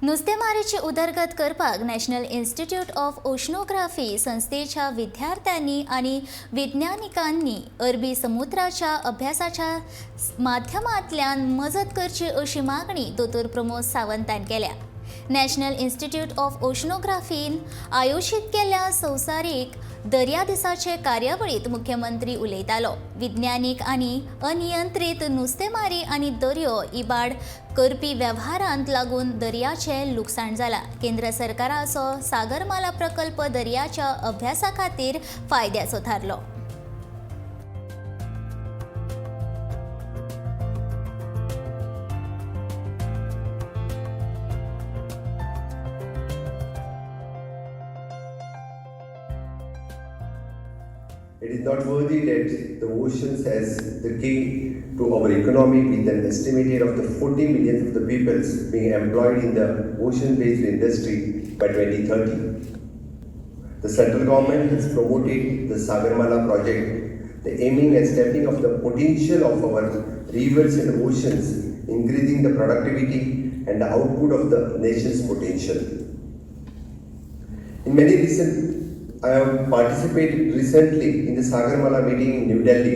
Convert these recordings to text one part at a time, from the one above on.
नुस्तेमारीची उदरगत करपाक national institute of oceanography संस्थेच्या विद्यार्थ्यांनी आणि विज्ञानिकांनी अरबी समुद्राच्या अभ्यासाच्या माध्यमांतल्यान मजत करची अशी मागणी दोतोर प्रमोद सावंतान केल्या. नॅशनल इन्स्टिट्यूट ऑफ ओशनोग्राफीन आयोजित केल्ल्या संवसारीक दर्या दिसाचे कार्यावळीत मुख्यमंत्री उलयतालो. विज्ञानीक आनी अनियंत्रीत नुस्तेमारी आनी दर्यो इबाड करपी वेव्हारांत लागून दर्याचें लुकसाण जालां. केंद्र सरकाराचो सागरमाला प्रकल्प दर्याच्या अभ्यासा खातीर फायद्याचो थारलो. It is not worthy that the oceans as the key to our economy, with an estimated of the 40 million of the peoples being employed in the ocean-based industry by 2030. The central government has promoted the Sagarmala project, the aiming at stepping up the potential of our rivers and oceans, increasing the productivity and the output of the nation's potential. In many recent I have participated recently in the Sagarmala meeting in New Delhi,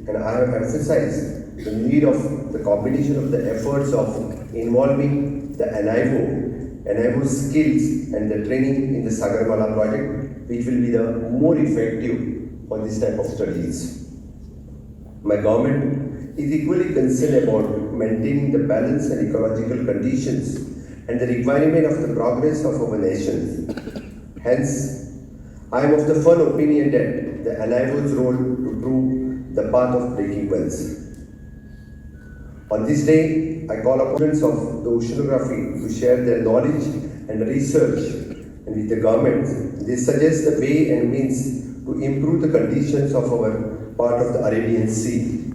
and I have emphasized the need of the combination of the efforts of involving the NIO skills and the training in the Sagarmala project, which will be the more effective for this type of studies. My government is equally concerned about maintaining the balance and ecological conditions and the requirement of the progress of our nation. Hence, I am of the firm opinion that the NIO's role to prove the path of breaking wells. On this day, I call upon students of the oceanography to share their knowledge and research, and with the government, they suggest the way and means to improve the conditions of our part of the Arabian Sea.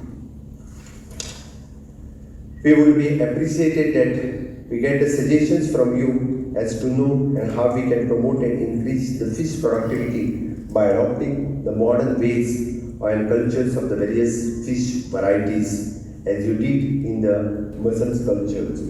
We will be appreciated that we get the suggestions from you as to know and how we can promote and increase the fish productivity by adopting the modern ways and cultures of the various fish varieties as you did in the mussels cultures.